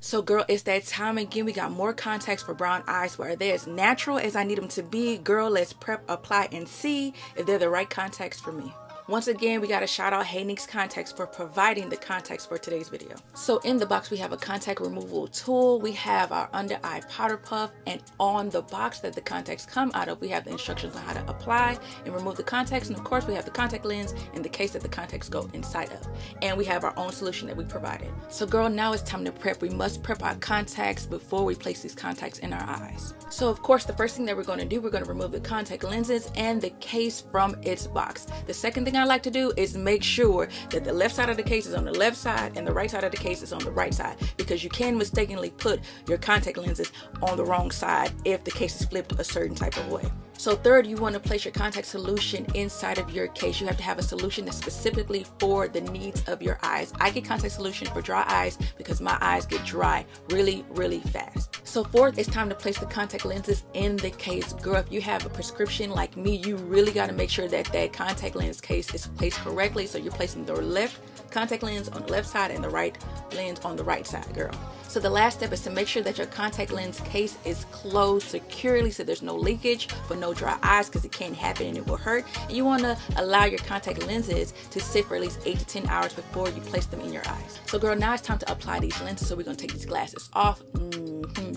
So girl, it's that time again. We got more contacts for brown eyes where they're as natural as I need them to be. Girl, let's prep, apply, and see if they're the right contacts for me. Once again, we got to shout out Haniix Contacts for providing the contacts for today's video. So in the box, we have a contact removal tool. We have our under eye powder puff, and on the box that the contacts come out of, we have the instructions on how to apply and remove the contacts. And of course, we have the contact lens and the case that the contacts go inside of. And we have our own solution that we provided. So girl, now it's time to prep. We must prep our contacts before we place these contacts in our eyes. So of course, the first thing that we're going to do, we're going to remove the contact lenses and the case from its box. The second thing I like to do is make sure that the left side of the case is on the left side and the right side of the case is on the right side, because you can mistakenly put your contact lenses on the wrong side if the case is flipped a certain type of way. So third, you want to place your contact solution inside of your case. You have to have a solution that's specifically for the needs of your eyes. I get contact solution for dry eyes because my eyes get dry really, really fast. So fourth, it's time to place the contact lenses in the case. Girl, if you have a prescription like me, you really got to make sure that that contact lens case is placed correctly. So you're placing the left contact lens on the left side and the right lens on the right side, girl. So the last step is to make sure that your contact lens case is closed securely so there's no leakage for no dry eyes, because it can happen and it will hurt. And you want to allow your contact lenses to sit for at least 8 to 10 hours before you place them in your eyes. So girl, now it's time to apply these lenses. So we're going to take these glasses off.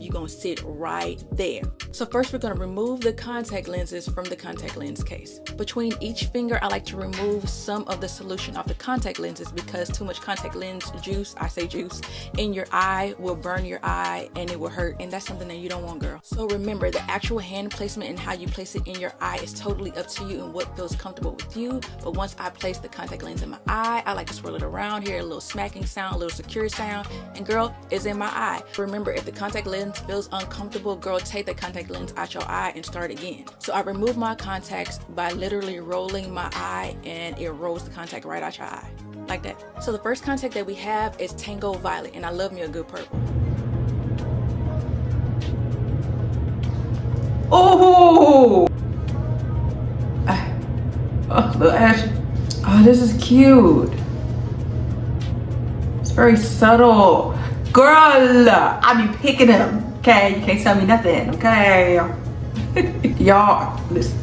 You're going to sit right there. So first we're going to remove the contact lenses from the contact lens case. Between each finger, I like to remove some of the solution off the contact lenses because too much contact lens juice, I say juice, in your eye will burn your eye and it will hurt, and that's something that you don't want, girl. So remember, the actual hand placement and how you place it in your eye is totally up to you and what feels comfortable with you. But once I place the contact lens in my eye, I like to swirl it around, hear a little smacking sound, a little secure sound, and girl, it's in my eye. Remember, if the contact lens feels uncomfortable, girl, take the contact lens out your eye and start again. So I remove my contacts by literally rolling my eye, and it rolls the contact right out your eye like that. So the first contact that we have is Tango Violet, and I love me a good purple. Oh, oh, little ash. Oh, this is cute. It's very subtle. Girl, I be picking them. Okay, you can't tell me nothing. Okay, y'all, listen.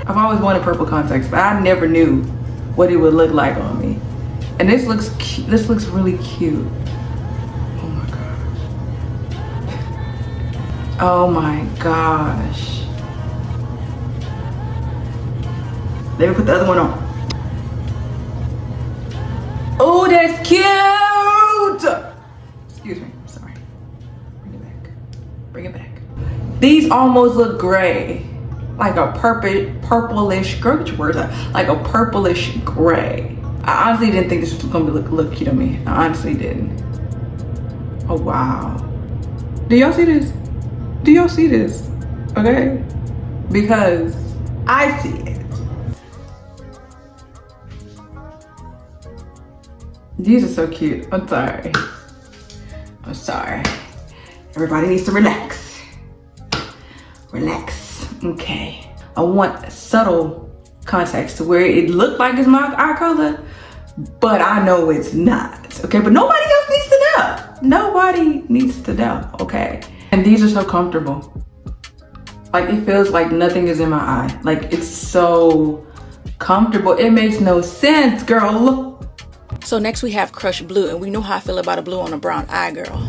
I've always wanted purple contacts, but I never knew what it would look like on me. And this looks cute. This looks really cute. Oh my gosh. Oh my gosh. Let me put the other one on. Oh, that's cute. Excuse me. Sorry. Bring it back. Bring it back. These almost look gray. Like a purplish, girl, get your words out. Like a purplish gray. I honestly didn't think this was gonna look cute on me. I honestly didn't. Oh, wow. Do y'all see this? Do y'all see this? Okay? Because I see it. These are so cute. I'm sorry. I'm sorry. Everybody needs to relax. Relax. Okay. I want subtle contacts to where it look like it's my eye color, but I know it's not. Okay, but nobody else needs to know. Nobody needs to know, okay? And these are so comfortable. Like, it feels like nothing is in my eye. Like, it's so comfortable. It makes no sense, girl. So next we have Crush Blue, and we know how I feel about a blue on a brown eye, girl.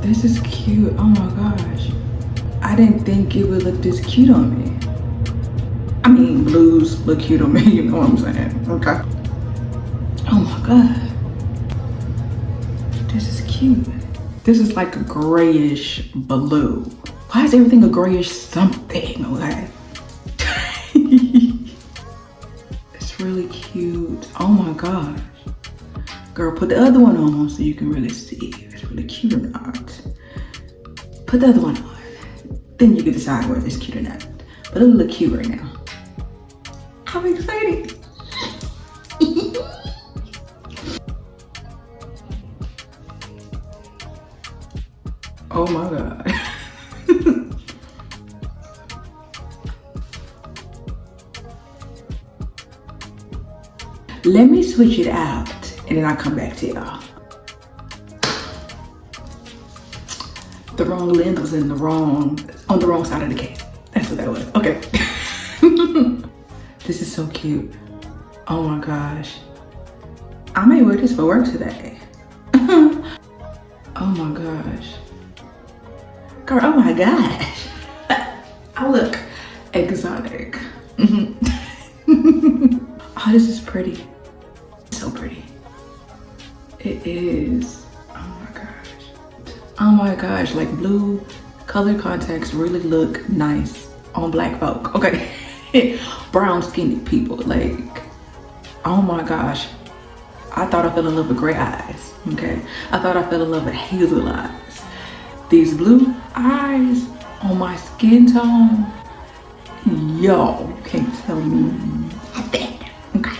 This is cute. Oh my gosh. I didn't think it would look this cute on me. I mean, blues look cute on me, you know what I'm saying? Okay. Oh my god. This is cute. This is like a grayish blue. Why is everything a grayish something? Okay. It's really cute. Oh my gosh. Girl, put the other one on so you can really see if it's really cute or not. Put the other one on. Then you can decide whether it's cute or not. But it look cute right now. I'm excited. Oh my god. Let me switch it out and then I'll come back to y'all. The wrong lens was on the wrong side of the case. That's what that was. Okay. This is so cute. Oh my gosh. I may wear this for work today. Oh my gosh. Girl, oh my gosh. I look exotic. Oh, this is pretty. So pretty. It is. Oh my gosh. Oh my gosh, like blue color contacts really look nice on black folk. Okay. Brown skinned people, like, oh my gosh. I thought I fell in love with gray eyes, okay? I thought I fell in love with hazel eyes. These blue eyes on my skin tone, y'all can't tell me nothing, okay?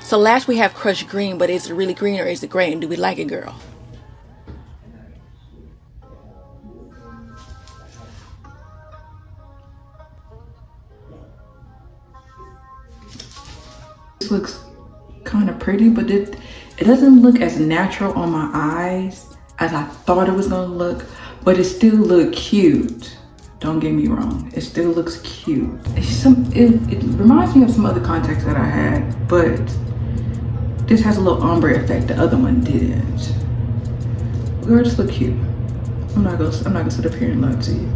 So last we have crushed green, but is it really green or is it gray? And do we like it, girl? This looks kind of pretty, but it doesn't look as natural on my eyes as I thought it was gonna look, but it still look cute. Don't get me wrong, it still looks cute. It reminds me of some other contacts that I had, but this has a little ombre effect. The other one didn't. Girl, just look cute. I'm not gonna sit up here and lie to you.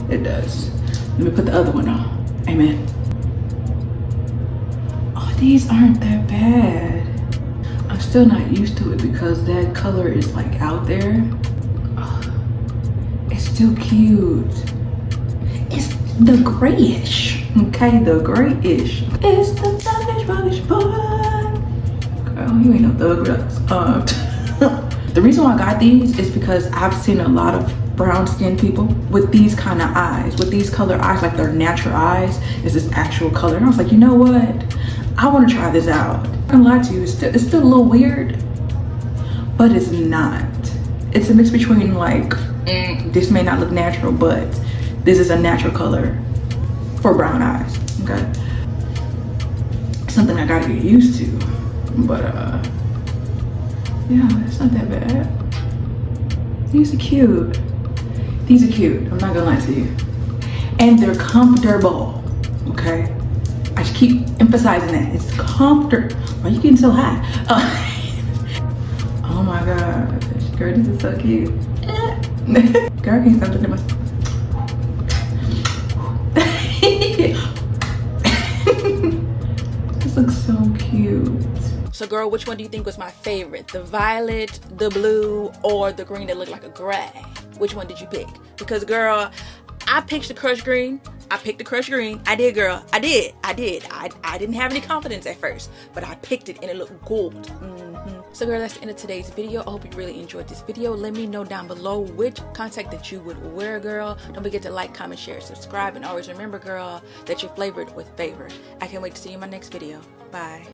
It does. Let me put the other one on. Amen. These aren't that bad. I'm still not used to it because that color is like out there. It's still cute. It's the grayish, okay? The grayish. It's the thuggish, rubbish boy. Girl, you ain't no thug. The reason why I got these is because I've seen a lot of brown skinned people with these kind of eyes, with these color eyes, like their natural eyes is this actual color. And I was like, you know what? I want to try this out. I'm gonna lie to you, it's still a little weird, but it's not. It's a mix between like, this may not look natural, but this is a natural color for brown eyes, okay? Something I gotta get used to, but yeah, it's not that bad. These are cute. These are cute, I'm not gonna lie to you. And they're comfortable, okay? I just keep emphasizing that. It's comfortable. Why are you getting so high? Oh my gosh. Girl, this is so cute. Girl, I can't stop looking at myself. This looks so cute. So girl, which one do you think was my favorite? The violet, the blue, or the green that looked like a gray? Which one did you pick? Because girl, I picked the crushed green. I picked the crushed green. I did, girl. I did. I didn't have any confidence at first, but I picked it and it looked gold. So girl, that's the end of today's video. I hope you really enjoyed this video. Let me know down below which contact that you would wear, girl. Don't forget to like, comment, share, subscribe, and always remember, girl, that you're flavored with favor. I can't wait to see you in my next video. Bye.